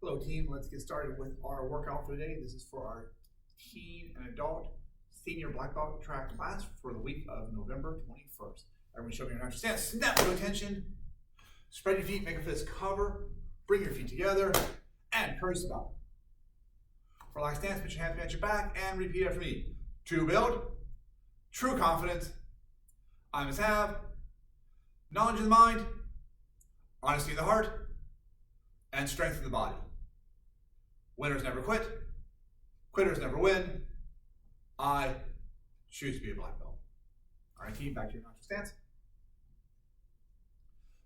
Hello team, let's get started with our workout for today. This is for our teen and adult senior black belt track class for the week of November 21st. Everyone show me your natural stance, snap to attention, spread your feet, make a fist cover, bring your feet together, and curse about. Relax stance, put your hands behind your back, and repeat after me. To build true confidence, I must have knowledge in the mind, honesty in the heart, and strength in the body. Winners never quit. Quitters never win. I choose to be a black belt. All right, team, back to your natural stance.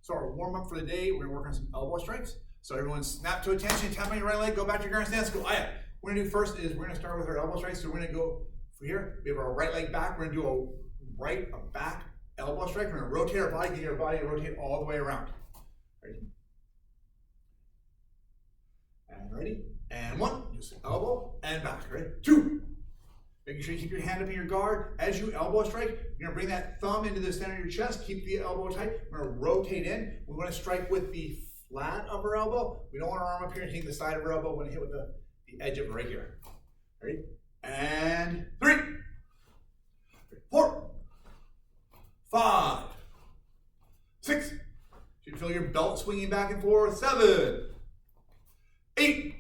So our warm-up for the day, we're going to work on some elbow strikes. So everyone snap to attention, tap on your right leg, go back to your ground stance, go aya. What we're going to do first is we're going to start with our elbow strikes. So we're going to go for here. We have our right leg back. We're going to do a back elbow strike. We're going to rotate our body, get our body to rotate all the way around. Ready? And ready? And one, just elbow and back. Ready? Two. Making sure you keep your hand up in your guard. As you elbow strike, you're going to bring that thumb into the center of your chest. Keep the elbow tight. We're going to rotate in. We want to strike with the flat of our elbow. We don't want our arm up here and hitting the side of our elbow. We want to hit with the edge of it right here. Ready? And 3, 4, 5, 6. You should feel your belt swinging back and forth. 7, 8.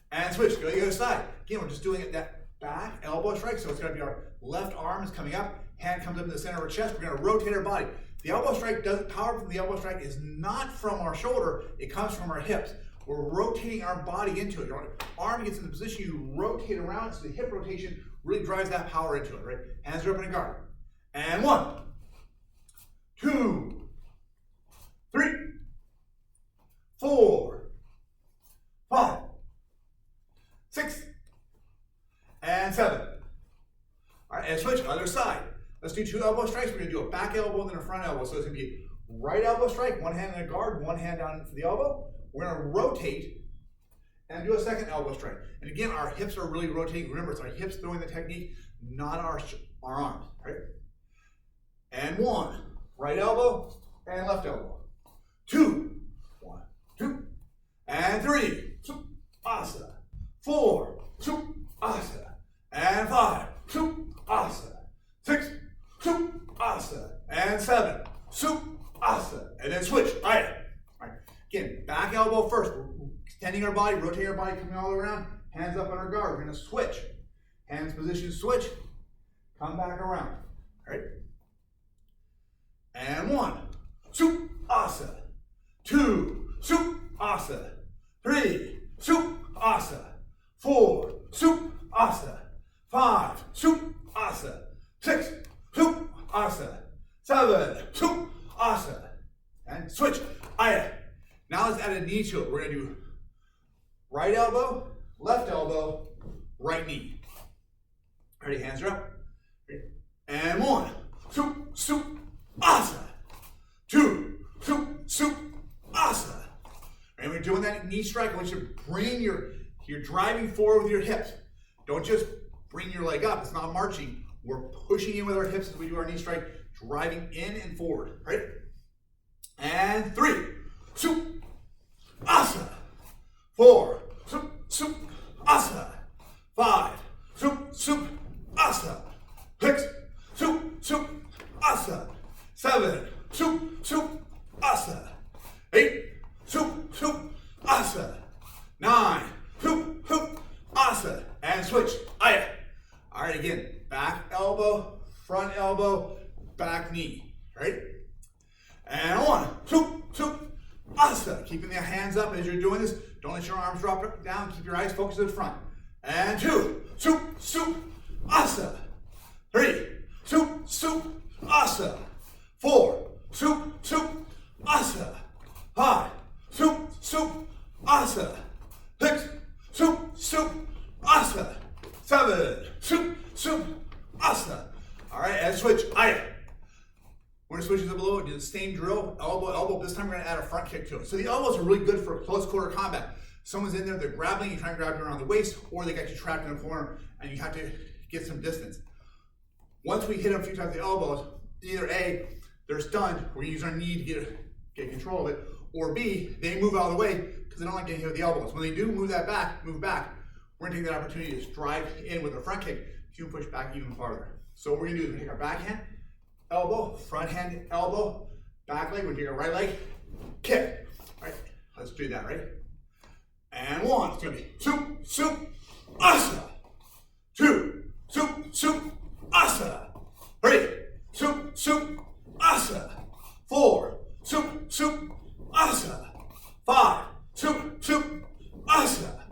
And switch, go to the other side. Again, we're just doing it that back elbow strike. So it's going to be our left arm is coming up, hand comes up in the center of our chest. We're going to rotate our body. The elbow strike power from the elbow strike is not from our shoulder, it comes from our hips. We're rotating our body into it. Your arm gets in the position, you rotate around, so the hip rotation really drives that power into it, right? Hands are up in a guard. And 1, 2, 3, 4, 5, 6, and 7. All right, and switch, other side. Let's do 2 elbow strikes. We're going to do a back elbow and then a front elbow. So it's going to be right elbow strike, one hand in a guard, one hand down for the elbow. We're going to rotate and do a second elbow strike. And again, our hips are really rotating. Remember, it's our hips throwing the technique, not our arms, right? And 1, right elbow and left elbow. 2, 1, 2, and 3, asa. 4, asa. And 5, asa. 6, asa. And 7, asa. And then switch, aya. All right. Again, back elbow first. We're extending our body, rotating our body, coming all the way around. Hands up on our guard. We're going to switch. Hands position, switch. Come back around. All right. And 1, asa. 2, asa. 3, asa. 4, asa. 5, asa. 6, asa. 7, asa. And switch. Aya. Now let's add a knee to it. We're going to do right elbow, right knee. Ready? Hands are up. Ready? And 1, asa. 2, asa. And we're doing that knee strike. I want you to bring you're driving forward with your hips. Don't just bring your leg up. It's not marching. We're pushing in with our hips as we do our knee strike, driving in and forward. Right? And 3, asa. 4, asa. 5, asa. 6, asa. 7, asa. 8, asa. 9, asa. And switch. Aya. All right, again, back elbow, front elbow, back knee. Right? And 1, asa. Keeping the hands up as you're doing this. Don't let your arms drop down. Keep your eyes focused at the front. And 2, asa. 3, asa. 4, asa. 5, asa. 6, asa. 7, asa. All right, and switch. Aya. We're going to switch to below, do the same drill, elbow. This time we're going to add a front kick to it. So the elbows are really good for close quarter combat. Someone's in there, they're grabbing, you try and grab you around the waist, or they got you trapped in a corner and you have to get some distance. Once we hit them a few times with the elbows, either A, they're stunned, we use our knee to get control of it, or B, they move out of the way because because they don't like getting hit with the elbows. When they do move back, we're gonna take that opportunity to drive in with our front kick to push back even farther. So what we're gonna do is we're gonna take our backhand, elbow, front hand, elbow, back leg, we're gonna take our right leg, kick. All right, let's do that, right? And one, it's gonna be soup, soup, asa. Two, soup, soup, asa. Three, soup, soup, asa. Four, soup, soup, asa. Five, soup, soup, asa.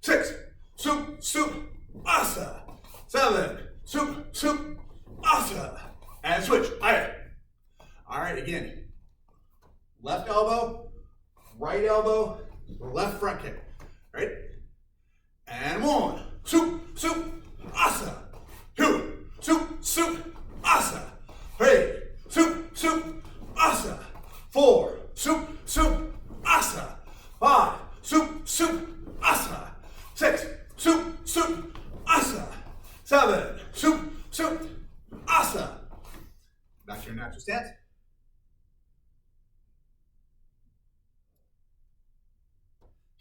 Six, soup, soup, asa. Seven, soup, soup, asa. And switch. All right, again. Left elbow, right elbow, left front kick. Right? And one, soup, soup, asa. Two, soup, soup, asa. Three, soup, soup, asa. Four, soup, soup, asa. Five, soup, soup, asa. Six, soup, soup, asa. Seven, soup, soup, asa. Back to your natural stance.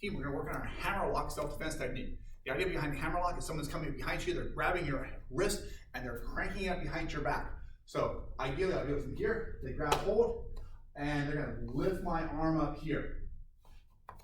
Team, we're going to work on our hammer lock self-defense technique. The idea behind hammer lock is someone's coming behind you, they're grabbing your wrist, and they're cranking it up behind your back. So ideally, I'll do it from here. They grab hold, and they're going to lift my arm up here.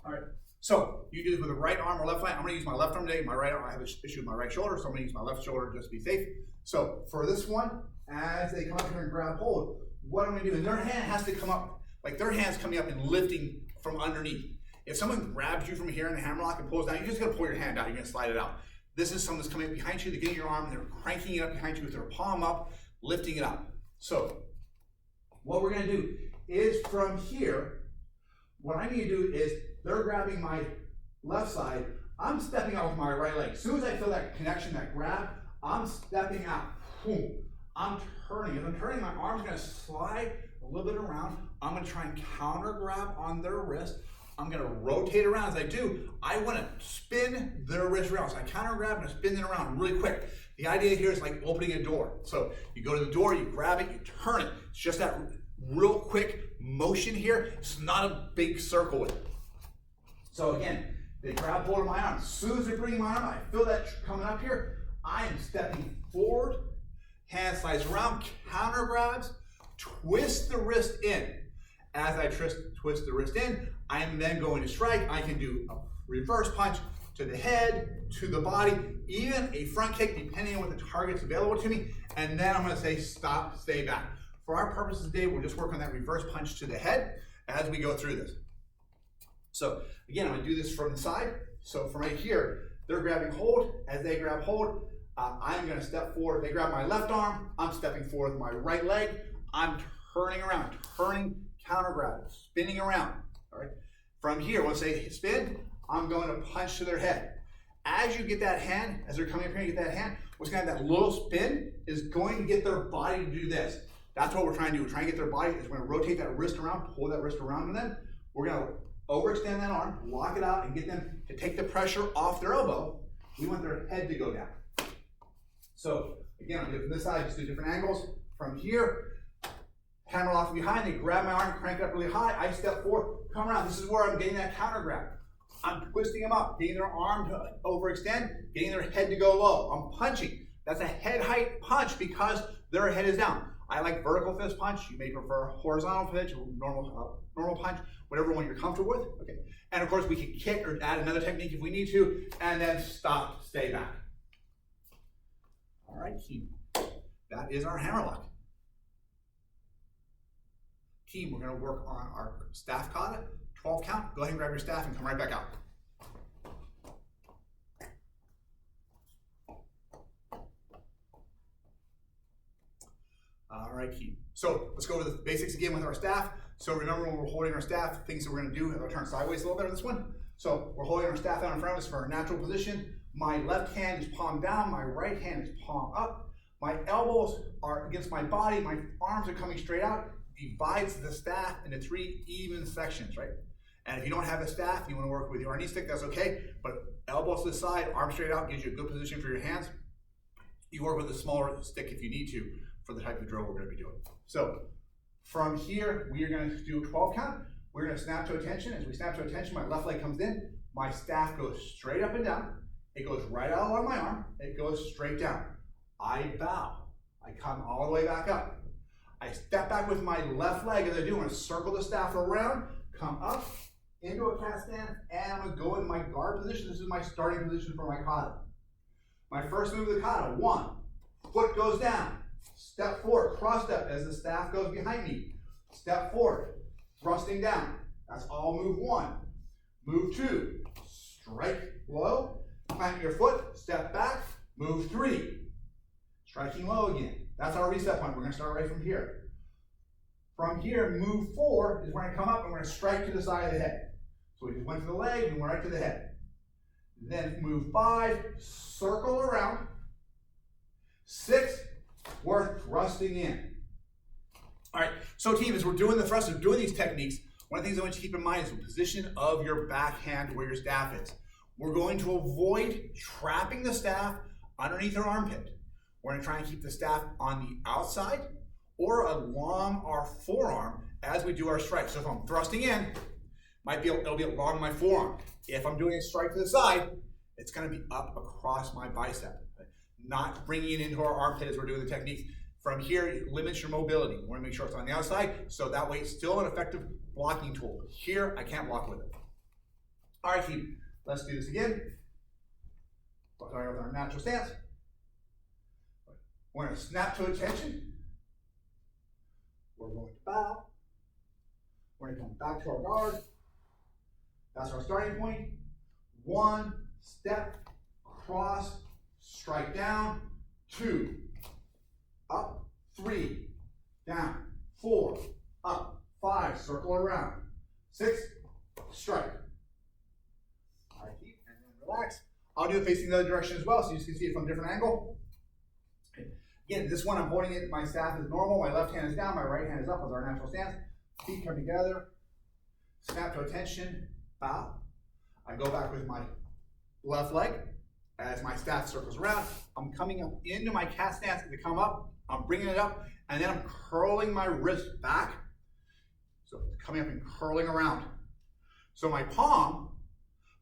All right. So you do this with the right arm or left leg. I'm going to use my left arm today. My right arm, I have an issue with my right shoulder, so I'm going to use my left shoulder just to be safe. So for this one, as they come up here and grab hold, what I'm going to do is their hand has to come up, like their hand's coming up and lifting from underneath. If someone grabs you from here in the hammer lock and pulls down, you're just going to pull your hand out. You're going to slide it out. This is someone that's coming up behind you. They're getting your arm. They're cranking it up behind you with their palm up, lifting it up. So what we're going to do is from here, what I need to do is they're grabbing my left side. I'm stepping out with my right leg. As soon as I feel that connection, that grab, I'm stepping out. Boom. I'm turning. As I'm turning, my arm's going to slide a little bit around. I'm going to try and counter grab on their wrist. I'm going to rotate around. As I do, I want to spin their wrist around. So I counter grab and I spin it around really quick. The idea here is like opening a door. So you go to the door, you grab it, you turn it. It's just that real quick motion here. It's not a big circle with it. So again, they grab hold of my arm. As soon as they bring my arm, I feel that coming up here. I am stepping forward, hand slides around, counter grabs, twist the wrist in. As I twist the wrist in, I am then going to strike. I can do a reverse punch to the head, to the body, even a front kick, depending on what the target's available to me. And then I'm going to say stop, stay back. For our purposes today, we'll just work on that reverse punch to the head as we go through this. So again, I'm going to do this from the side. So from right here, they're grabbing hold. As they grab hold, I'm going to step forward. They grab my left arm. I'm stepping forward with my right leg. I'm turning around, counter grab, spinning around. All right. From here, once they spin, I'm going to punch to their head. As you get that hand, as they're coming up here and get that hand, what's going to have that little spin is going to get their body to do this. That's what we're trying to do. We're trying to get their body, is we're going to rotate that wrist around, pull that wrist around them. We're going to overextend that arm, lock it out, and get them to take the pressure off their elbow. We want their head to go down. So again, I'll do it from this side, just do different angles. From here, hammer lock from behind, they grab my arm, crank it up really high, I step forward, come around. This is where I'm getting that counter grab. I'm twisting them up, getting their arm to overextend, getting their head to go low. I'm punching. That's a head height punch because their head is down. I like vertical fist punch. You may prefer horizontal punch, normal punch, whatever one you're comfortable with. Okay. And of course, we can kick or add another technique if we need to, and then stop, stay back. All right, team. That is our hammer lock. Team, we're going to work on our staff kata, 12 count. Go ahead and grab your staff and come right back out. All right, team. So let's go over the basics again with our staff. So remember when we're holding our staff, things that we're going to do, I'll turn sideways a little bit on this one. So we're holding our staff out in front of us for our natural position. My left hand is palm down, my right hand is palm up. My elbows are against my body, my arms are coming straight out. Divides the staff into 3 even sections, right? And if you don't have a staff, you want to work with your knee stick, that's okay. But elbows to the side, arms straight out, gives you a good position for your hands. You work with a smaller stick if you need to for the type of drill we're going to be doing. So from here, we are going to do a 12 count. We're gonna snap to attention. As we snap to attention, my left leg comes in, my staff goes straight up and down. It goes right out along my arm, it goes straight down. I bow, I come all the way back up. I step back with my left leg as I do. I'm gonna circle the staff around, come up, into a cat stance, and I'm gonna go into my guard position. This is my starting position for my kata. My first move of the kata, 1, foot goes down, step forward, cross step as the staff goes behind me. Step forward, thrusting down. That's all move 1. Move 2, strike low, plant your foot, step back, move 3. Striking low again. That's our reset point. We're gonna start right from here. From here, move 4 is when I come up and we're gonna strike to the side of the head. So we just went to the leg and went right to the head. Then move 5, circle around. 6, we're thrusting in. All right, so team, as we're doing the thrust, doing these techniques, one of the things I want you to keep in mind is the position of your backhand where your staff is. We're going to avoid trapping the staff underneath our armpit. We're going to try and keep the staff on the outside or along our forearm as we do our strike. So if I'm thrusting in, it'll be along my forearm. If I'm doing a strike to the side, it's going to be up across my bicep. Not bringing it into our armpit as we're doing the techniques. From here, it limits your mobility. We want to make sure it's on the outside, so that way it's still an effective blocking tool. Here, I can't block with it. All right, team, let's do this again. Starting with our natural stance. We're going to snap to attention. We're going to bow. We're going to come back to our guard. That's our starting point. 1, step, cross, strike down. 2, up, 3, down, 4, up, 5, circle around. 6, strike. All right, keep, and then relax. I'll do it facing the other direction as well, so you can see it from a different angle. Okay. Again, this one I'm holding it, my staff is normal, my left hand is down, my right hand is up as our natural stance. Feet come together, snap to attention, bow. I go back with my left leg as my staff circles around. I'm coming up into my cat stance to come up. I'm bringing it up, and then I'm curling my wrist back. So coming up and curling around. So my palm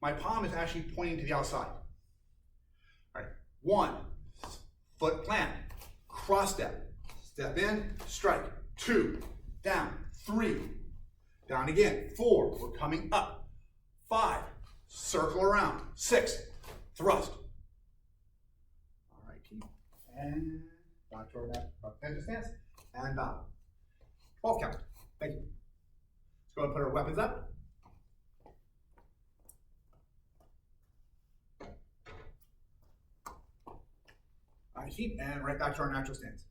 is actually pointing to the outside. All right, 1, foot plant, cross step, step in, strike. 2, down. 3, down again. 4, we're coming up. 5, circle around. 6, thrust. All right, keep, and back to our back stance, and bow. 12 count. Thank you. Let's go ahead and put our weapons up. All right, keep, and right back to our natural stance.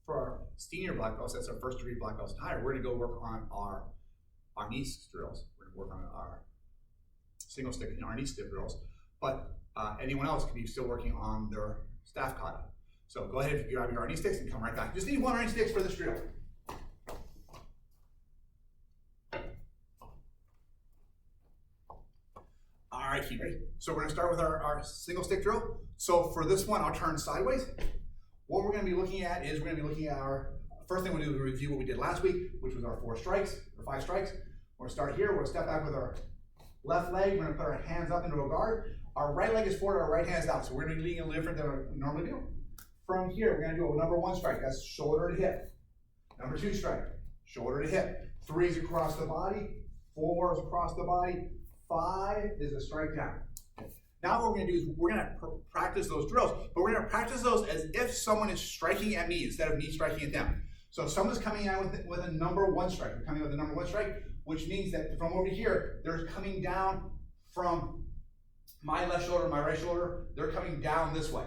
For our senior black belts, that's our first degree black belts and higher, we're going to go work on our knee drills. We're going to work on our single stick and our knee stick drills. But anyone else can be still working on their staff kata. So go ahead and grab your knee sticks and come right back. Just need 1 knee sticks for this drill. All right, keep ready. So we're going to start with our single stick drill. So for this one, I'll turn sideways. What we're going to be looking at is we're going to be looking at our, first thing we'll do is review what we did last week, which was our 4 strikes, or 5 strikes. We're going to start here. We're going to step back with our left leg. We're going to put our hands up into a guard. Our right leg is forward, our right hand is out. So we're going to be leading a little different than we normally do. From here, we're going to do a number 1 strike. That's shoulder to hip. Number 2 strike, shoulder to hip. 3 is across the body. 4 is across the body. 5 is a strike down. Now what we're going to do is we're going to practice those drills, but we're going to practice those as if someone is striking at me instead of me striking at them. So if someone's coming out with a number 1 strike, we're coming with a number 1 strike, which means that from over here, they're coming down from my left shoulder, my right shoulder, they're coming down this way.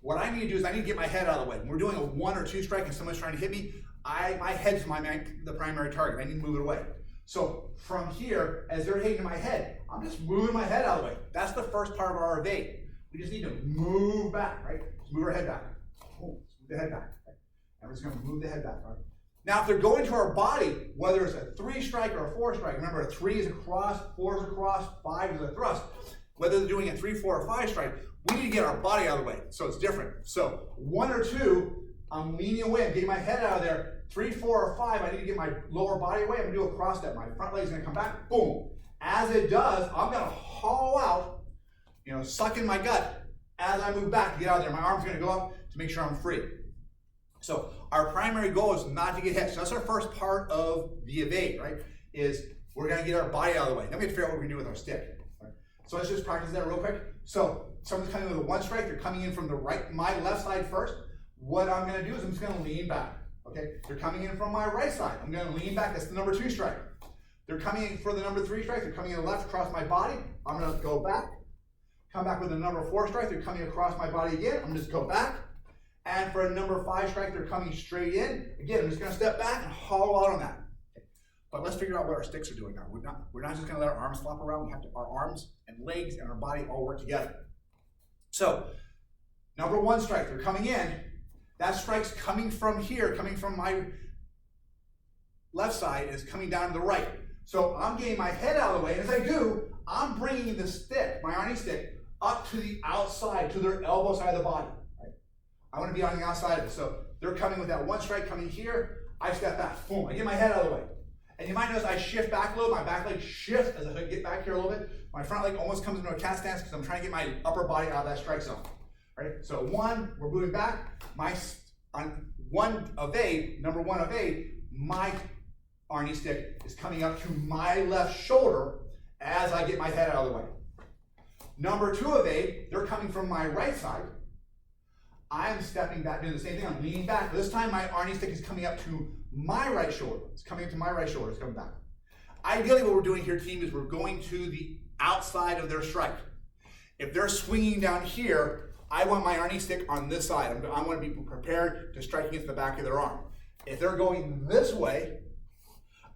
What I need to do is I need to get my head out of the way. When we're doing a 1 or 2 strike and someone's trying to hit me, my head's the primary target. I need to move it away. So from here, as they're hitting my head, I'm just moving my head out of the way. That's the first part of our evade. We just need to move back, right? Just move our head back. Move the head back. Right? And we're just going to move the head back. Right? Now, if they're going to our body, whether it's a 3 strike or a 4 strike, remember a 3 is a cross, 4 is a cross, 5 is a thrust. Whether they're doing a 3, 4, or 5 strike, we need to get our body out of the way. So it's different. So 1 or 2, I'm leaning away, I'm getting my head out of there 3, 4, or 5, I need to get my lower body away. I'm gonna do a cross step. My front leg's gonna come back, boom. As it does, I'm gonna haul out, suck in my gut as I move back to get out of there. My arm's gonna go up to make sure I'm free. So our primary goal is not to get hit. So that's our first part of the evade, right? Is we're gonna get our body out of the way. Then we have to figure out what we're gonna do with our stick. Right? So let's just practice that real quick. So someone's coming with a one strike, they're coming in from the right, my left side first. What I'm gonna do is I'm just gonna lean back. Okay, they're coming in from my right side. I'm gonna lean back, that's the number 2 strike. They're coming in for the number 3 strike, they're coming in the left across my body. I'm gonna go back, come back with the number 4 strike, they're coming across my body again. I'm just go back. And for a number 5 strike, they're coming straight in. Again, I'm just gonna step back and haul out on that. Okay. But let's figure out what our sticks are doing now. We're not just gonna let our arms flop around. We have to, our arms and legs and our body all work together. So, number 1 strike, they're coming in. That strike's coming from here, coming from my left side, is coming down to the right. So I'm getting my head out of the way, and as I do, I'm bringing the stick, my Arnie stick, up to the outside, to their elbow side of the body. Right? I want to be on the outside of it. So they're coming with that 1 strike coming here, I step back, boom, I get my head out of the way. And you might notice I shift back a little, my back leg shifts as I get back here a little bit. My front leg almost comes into a cat stance because I'm trying to get my upper body out of that strike zone. Right? So 1, we're moving back. On 1 evade, number 1 evade, my Arnie stick is coming up to my left shoulder as I get my head out of the way. Number 2 evade, they're coming from my right side. I'm stepping back, doing the same thing. I'm leaning back. This time my Arnie stick is coming up to my right shoulder. It's coming up to my right shoulder. It's coming back. Ideally, what we're doing here, team, is we're going to the outside of their strike. If they're swinging down here, I want my Arnie stick on this side. I want to be prepared to strike against the back of their arm. If they're going this way,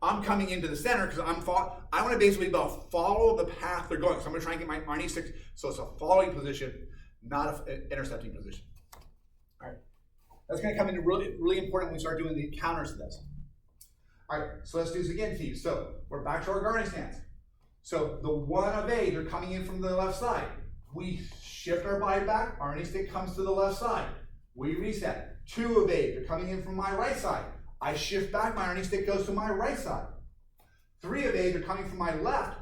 I'm coming into the center because I want to basically follow the path they're going. So I'm going to try and get my Arnie stick so it's a following position, not an intercepting position. All right, that's going to come into really important when we start doing the counters to this. All right, so let's do this again, team. So we're back to our guarding stance. So the 1 evade, they're coming in from the left side. We shift our body back, our Arnie stick comes to the left side. We reset. 2 evade, they're coming in from my right side. I shift back, my Arnie stick goes to my right side. 3 evade, they're coming from my left,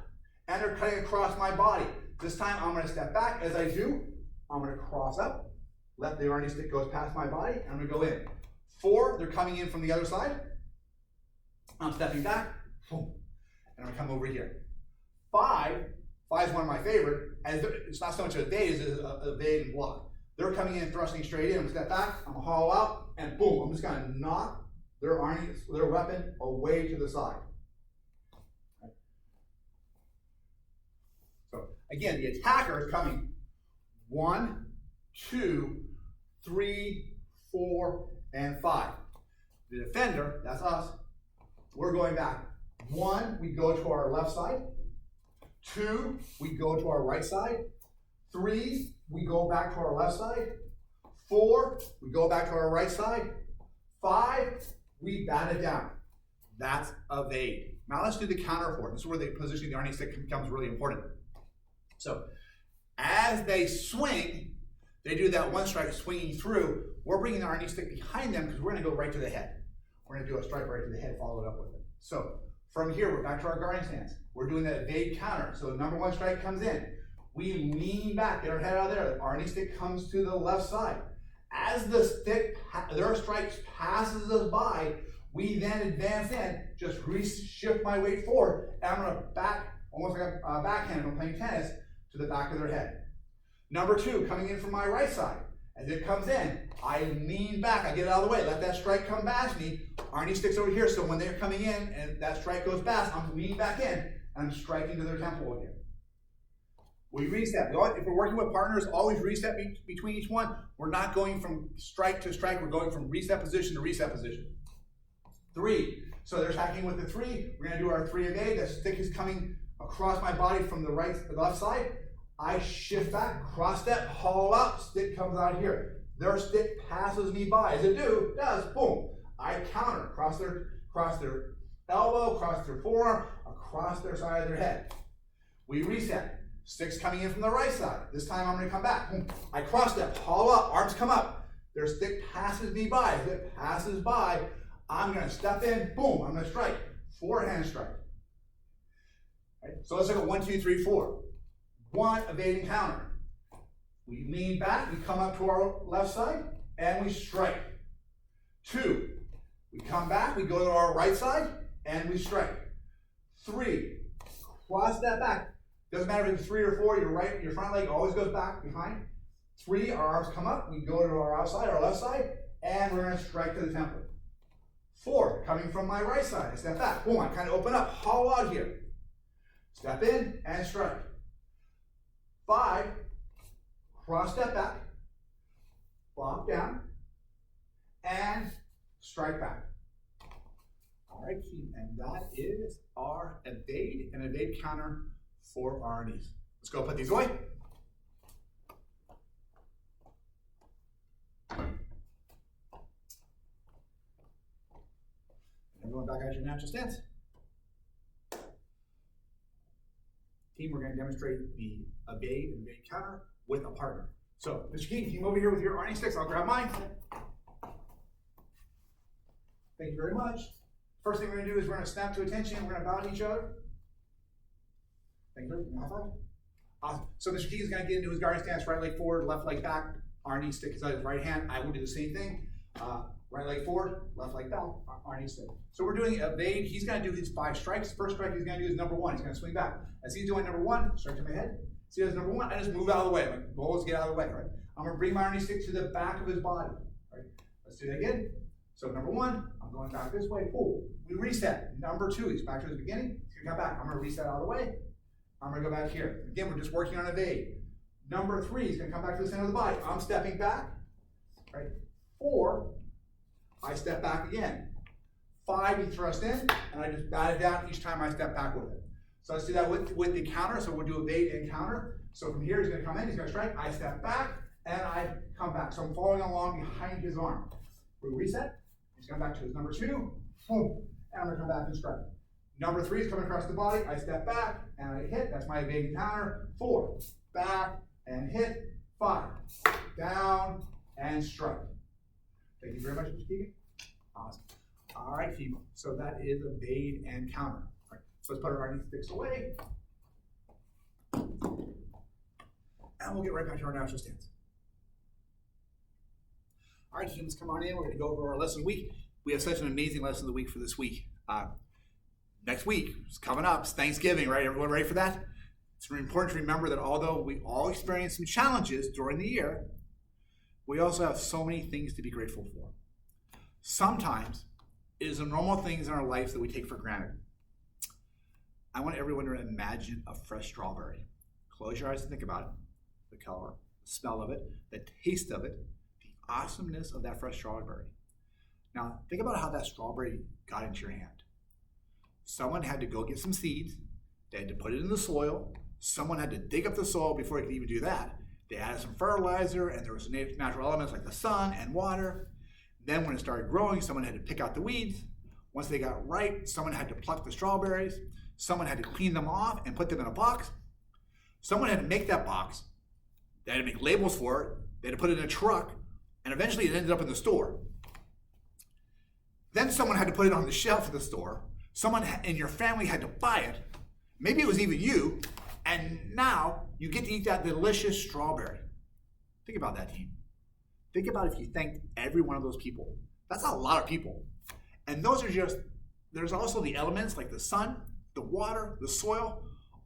and they're cutting across my body. This time I'm gonna step back. As I do, I'm gonna cross up, let the Arnie stick goes past my body, and I'm gonna go in. 4, they're coming in from the other side. I'm stepping back, boom, and I'm gonna come over here. 5 is one of my favorite, and it's not so much an evade as an evade and block. They're coming in, thrusting straight in. I'm gonna step back, I'm gonna haul out, and boom, I'm just gonna knock their weapon away to the side. Okay. So again, the attacker is coming 1, 2, 3, 4, and 5. The defender, that's us, we're going back. 1, we go to our left side. 2, we go to our right side. 3, we go back to our left side. 4, we go back to our right side. 5, we bat it down. That's evade. Now let's do the counter for it. This is where the positioning of the Arnie stick becomes really important. So as they swing, they do that 1 strike swinging through. We're bringing the Arnie stick behind them because we're going to go right to the head. We're going to do a strike right to the head, follow it up with it. So from here, we're back to our guarding stance. We're doing that evade counter. So the number 1 strike comes in. We lean back, get our head out of there. The Arnie stick comes to the left side. As the stick, their strike passes us by, we then advance in, just shift my weight forward, and I'm going to back, almost like a backhand when playing tennis, to the back of their head. Number 2, coming in from my right side. As it comes in, I lean back, I get it out of the way, let that strike come past me. Arnie stick's over here, so when they're coming in and that strike goes past, I'm leaning back in, and I'm striking to their temple again. We reset. If we're working with partners, always reset between each one. We're not going from strike to strike, we're going from reset position to reset position. 3, so they're attacking with the 3. We're gonna do our 3 evade. The stick is coming across my body from the left side. I shift back, cross step, haul out, stick comes out here. Their stick passes me by. As it does, boom. I counter, cross their elbow, cross their forearm, across their side of their head. We reset. Stick's coming in from the right side. This time I'm gonna come back. Boom. I cross step, haul up, arms come up. Their stick passes me by. As it passes by, I'm going to step in, boom, I'm going to strike. Forehand strike. Right? So let's look at 1, 2, 3, 4. 1, evading counter. We lean back, we come up to our left side, and we strike. 2, we come back, we go to our right side, and we strike. 3, cross that back. Doesn't matter if it's 3 or 4, your front leg always goes back behind. 3, our arms come up, we go to our outside, our left side, and we're going to strike to the temple. 4, coming from my right side, I step back. Boom, I kind of open up, hollow out here. Step in and strike. 5, cross step back, flop down, and strike back. All right, and that is our evade and evade counter for our knees. Let's go put these away. Everyone back at your natural stance. Team, we're going to demonstrate the evade and evade counter with a partner. So, Mr. King, team over here with your Arnie sticks. I'll grab mine. Thank you very much. First thing we're going to do is we're going to snap to attention. We're going to bow to each other. Thank you. High five. Awesome. So Mr. King is going to get into his guarding stance, right leg forward, left leg back. Arnie stick is on his right hand. I will do the same thing. Right leg forward, left leg back, Arnie stick. So we're doing evade. He's going to do his 5 strikes. First strike he's going to do is number 1. He's going to swing back. As he's doing number 1, strike to my head. See, as number 1, I just move out of the way. My goal is to get out of the way, right? I'm going to bring my Arnie stick to the back of his body. Right? Let's do that again. So number 1, I'm going back this way. Pull. We reset. Number 2, he's back to the beginning. He's going to come back. I'm going to reset out of the way. I'm going to go back here. Again, we're just working on evade. Number 3, he's going to come back to the center of the body. I'm stepping back. Right? 4, I step back again. 5, we thrust in, and I just bat it down each time I step back with it. So let's do that with the counter. So we'll do evade and counter. So from here, he's going to come in, he's going to strike. I step back, and I come back. So I'm following along behind his arm. We reset. He's coming back to his number 2. Boom. And I'm going to come back and strike. Number 3 is coming across the body. I step back, and I hit. That's my evade and counter. 4, back, and hit. 5, down, and strike. Thank you very much, Mr. Keegan. Awesome. All right, people. So that is evade and counter. All right. So let's put our Arnie sticks away. And we'll get right back to our natural stance. All right, teams, come on in. We're going to go over our lesson of the week. We have such an amazing lesson of the week for this week. Next week is coming up. It's Thanksgiving, right? Everyone ready for that? It's really important to remember that although we all experience some challenges during the year, we also have so many things to be grateful for. Sometimes it is the normal things in our lives that we take for granted. I want everyone to imagine a fresh strawberry. Close your eyes and think about it. The color, the smell of it, the taste of it, the awesomeness of that fresh strawberry. Now, think about how that strawberry got into your hand. Someone had to go get some seeds. They had to put it in the soil. Someone had to dig up the soil before they could even do that. They added some fertilizer, and there was natural elements like the sun and water. Then when it started growing, someone had to pick out the weeds. Once they got ripe, someone had to pluck the strawberries. Someone had to clean them off and put them in a box. Someone had to make that box. They had to make labels for it. They had to put it in a truck. And eventually it ended up in the store. Then someone had to put it on the shelf of the store. Someone in your family had to buy it. Maybe it was even you. And now you get to eat that delicious strawberry. Think about that, team. Think about if you thanked every one of those people. That's a lot of people. And those are just, there's also the elements like the sun, the water, the soil,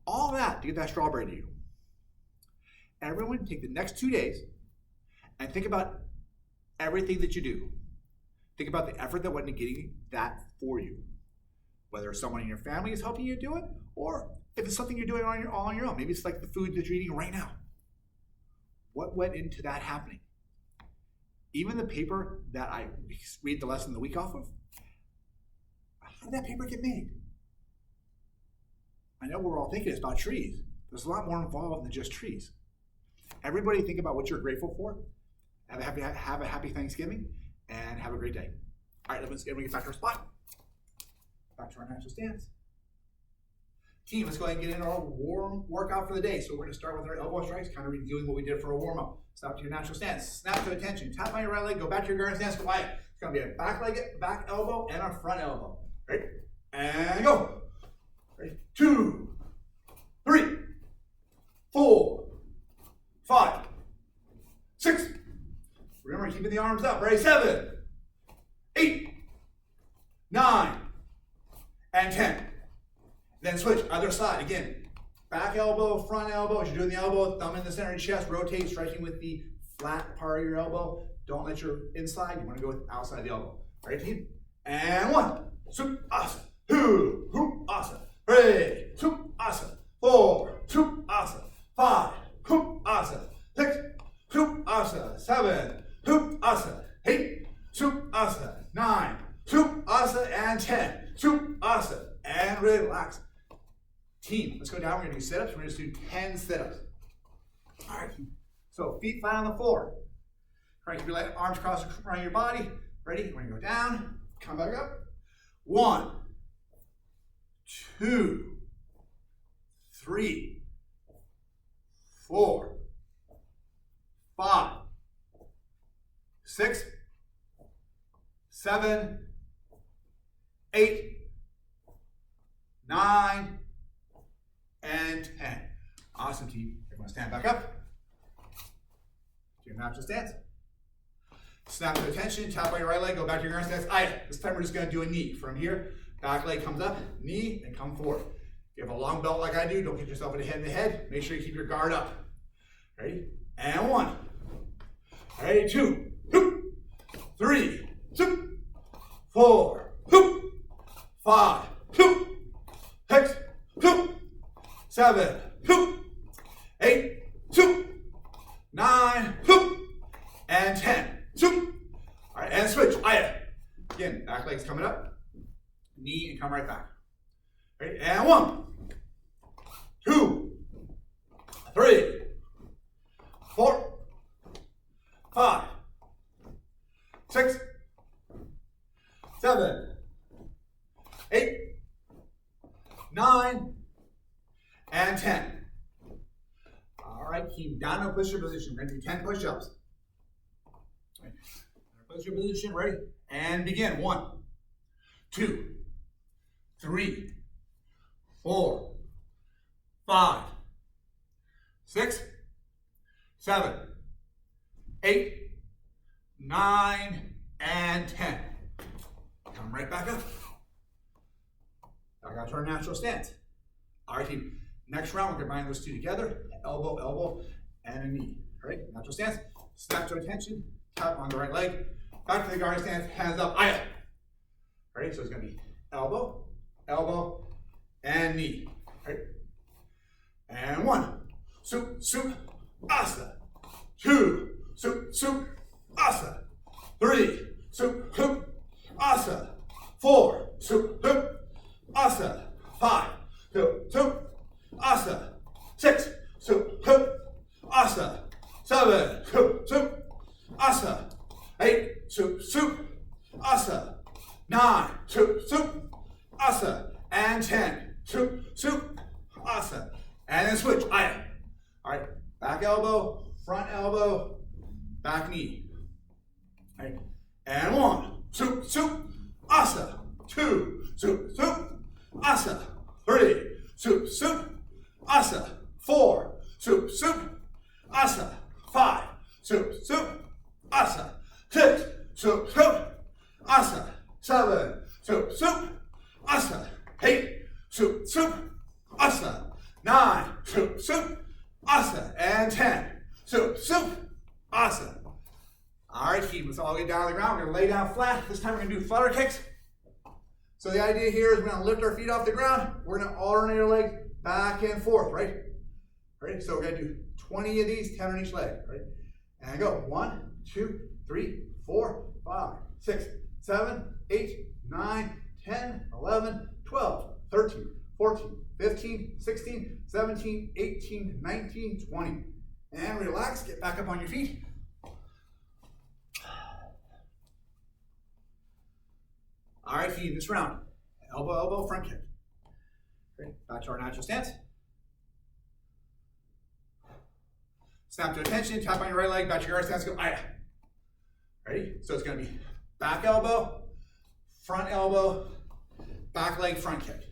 all that to get that strawberry to you. Everyone take the next 2 days and think about everything that you do. Think about the effort that went into getting that for you. Whether someone in your family is helping you do it, or if it's something you're doing all on your own. Maybe it's like the food that you're eating right now. What went into that happening? Even the paper that I read the lesson of the week off of, how did that paper get made? I know we're all thinking it's about trees. There's a lot more involved than just trees. Everybody think about what you're grateful for. Have a happy Thanksgiving, and have a great day. All right, let's get back to our spot. Back to our natural stance. Team, let's go ahead and get in our warm workout for the day. So we're going to start with our elbow strikes, kind of redoing what we did for a warm-up. Stop to your natural stance. Snap to attention. Tap on your right leg. Go back to your guard stance. Quiet. It's gonna be a back leg, back elbow, and a front elbow. Ready? And go. Ready? 2, 3, 4, 5, 6. Remember, keeping the arms up. Ready? 7, 8, 9, and 10. Then switch, other side. Again, back elbow, front elbow. As you're doing the elbow, thumb in the center of your chest, rotate, striking with the flat part of your elbow. Don't let your inside, you want to go with outside the elbow. Ready, team? And 1, soup, asa, 2, hoop, asa, 3, soup, asa, 4, soup, asa, 5, hoop, asa, 6, soup, asa, 7, hoop, asa, 8, soup, asa, 9, soup, asa, and 10, soup, asa, and relax. Team, let's go down. We're going to do sit-ups. We're going to do 10 sit-ups. All right, so feet flat on the floor. All right, keep your arms crossed around your body. Ready? We're going to go down, come back up. 1, 2, 3, 4, 5, 6, 7, 8, 9, and 10. Awesome, team. Everyone stand back up. To your natural stance. Snap to attention, tap on your right leg, go back to your guard stance. This time we're just gonna do a knee. From here, back leg comes up, knee, and come forward. If you have a long belt like I do, don't get yourself in the head. Make sure you keep your guard up. Ready? And 1. Ready? 2, 3, 4, 5, 6, 7, 8, 9, and 10. All right, and switch. Again, back leg's coming up, knee, and come right back. Ready? And 1, 2, 3, 4, 5, 6, 7, 8, 9, and 10. All right, keep down to push-up position. We're going to do 10 push-ups. Right. Push-up position, ready? And begin. 1, 2, 3, 4, 5, 6, 7, 8, 9, and 10. Come right back up. Back out to our natural stance. All right, team. Next round, we're going to bind those two together. Elbow, elbow, and a knee. All right, natural stance. Snap to attention. Tap on the right leg. Back to the guard stance. Hands up. All right, so it's going to be elbow, elbow, and knee. All right. And 1, soup, asa. 2, soup, asa. 3, soup, asa. 4, soup, asa. 5, soup, asa. 6, soup, asa. 7, soup, asa. 8, soup, asa. 9, soup, asa. And 10, soup, asa. And then switch. All right, back elbow, front elbow, back knee. All right, and 1, soup, asa. 2, soup, asa. 3, soup, asa. 4, soup, asa. 5, soup, asa. 6, soup, asa. 7, soup, asa. 8, soup, asa. 9, soup, asa. And 10, soup, asa. All right, team, let's all get down on the ground. We're going to lay down flat. This time we're going to do flutter kicks. So the idea here is we're going to lift our feet off the ground. We're going to alternate our legs back and forth, right? Ready? So we're going to do 20 of these, 10 on each leg, right? And go. 1, 2, 3, 4, 5, 6, 7, 8, 9, 10, 11, 12, 13, 14, 15, 16, 17, 18, 19, 20. And relax, get back up on your feet. All right, feet this round. Elbow, elbow, front kick. Okay, back to our natural stance. Snap to attention, tap on your right leg, back to your guard stance, go, Ready? So it's gonna be back elbow, front elbow, back leg front kick.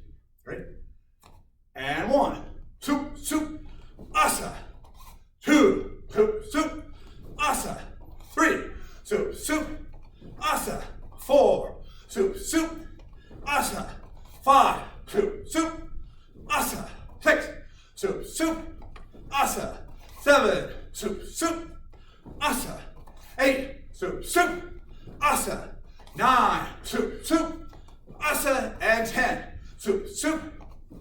Ready? And 1, 2, soup, asa. 2, soup, asa. 3, soup, asa. 4, soup, asa. 5, soup, asa. 6, soup, asa. 7, soup, asa. 8, soup, asa. 9, soup, asa. And 10, soup,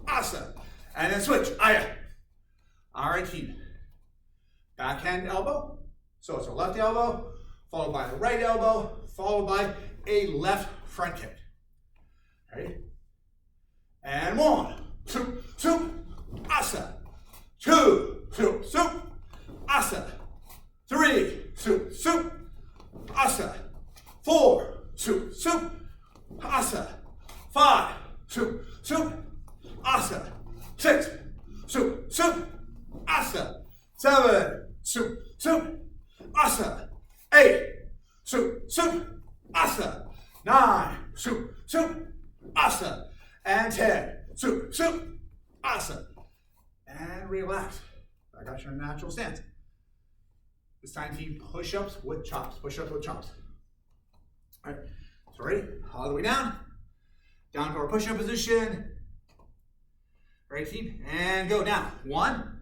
asa. And then switch, aya. All right, team. Backhand elbow. So it's a left elbow, followed by a right elbow, followed by a left front kick. Ready? And 1, soup, asa. 2, soup, asa. 3, soup, asa. 4, soup, asa. 5, soup, asa. 6, soup, asa. 7, soup, asa. 8, soup, asa. 9, soup, asa. And 10, soup, asa. And relax. I got your natural stance. This time, team, push-ups with chops. Push-ups with chops. All right, so ready? All the way down. Down to our push-up position. Ready, team? And go. Now, 1.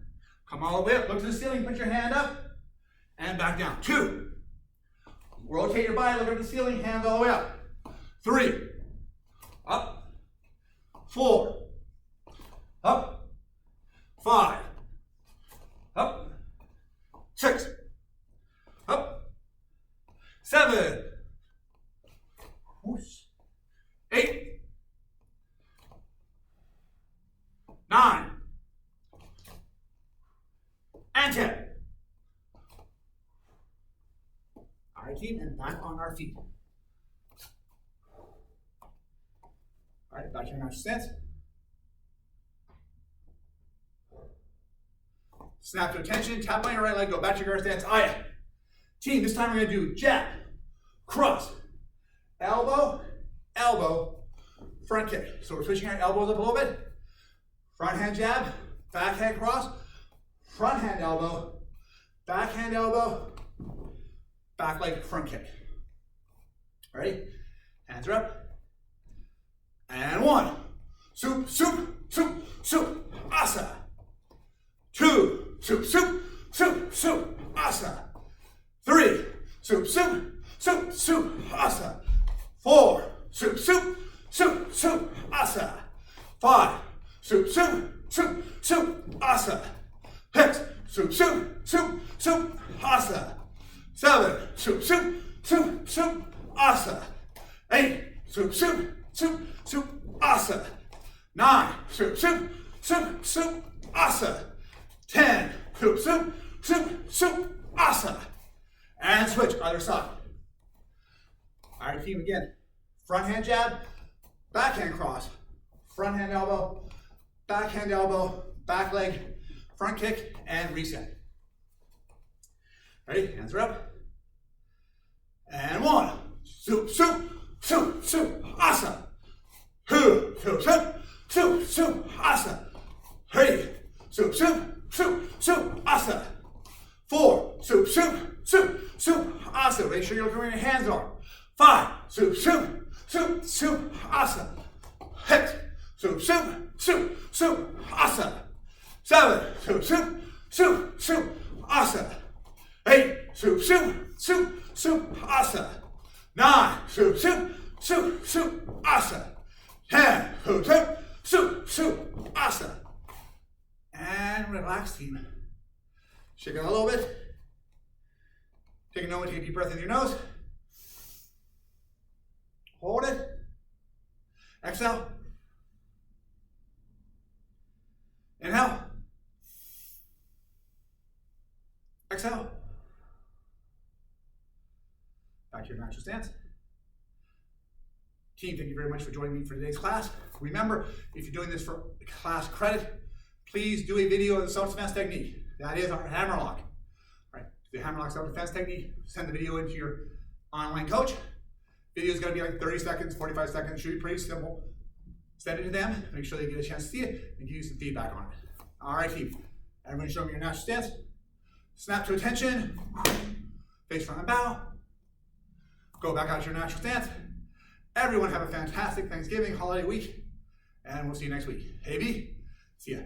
Come all the way up. Look to the ceiling. Put your hand up. And back down. 2. Rotate your body. Look at the ceiling. Hands all the way up. 3. Up. 4. Up. 5. Up. 6. Up. 7. Whoosh. 8. 9. And 10. All right, team, and back on our feet. All right, back to your natural stance. Snap to attention, tap on your right leg, go back to your guard stance. Aya. Team, this time we're gonna do jab, cross, elbow, elbow, front kick. So we're switching our elbows up a little bit. Front hand jab, back hand cross, front hand elbow, back leg front kick. Ready? Hands are up. And 1, soup, asa. 2, soup, asa. 3, soup, asa. 4, soup, asa. 5, soup, asa. 6, soup, asa. 7, soup, asa. 8, soup, asa. 9, soup, asa. 10, soup, asa. And switch, other side. All right, team, again. Front hand jab, backhand cross, front hand elbow, backhand elbow, back leg, front kick, and reset. Ready? Hands are up. And 1, soup, asa. 2, soup, asa. 3, soup, asa. 4, soup, asa. Make sure you're looking where your hands are. 5, soup, asa. 6, soup, asa. 7, soup, asa. 8, soup, asa. 9, soup, asa. 10, soup, asa. And relax, team. Shake it a little bit. Take a moment, take a deep breath in your nose. Hold it. Exhale. Inhale. Exhale. Back to your natural stance. Team, thank you very much for joining me for today's class. Remember, if you're doing this for class credit, please do a video of the self-defense technique. That is our hammer lock. All right, the hammer lock self-defense technique, send the video into your online coach. Video's gonna be like 30 seconds, 45 seconds, should be pretty simple. Send it to them, make sure they get a chance to see it, and give you some feedback on it. All right, team. Everyone show me your natural stance. Snap to attention, face front and bow. Go back out to your natural stance. Everyone have a fantastic Thanksgiving holiday week, and we'll see you next week. Hey B, see ya.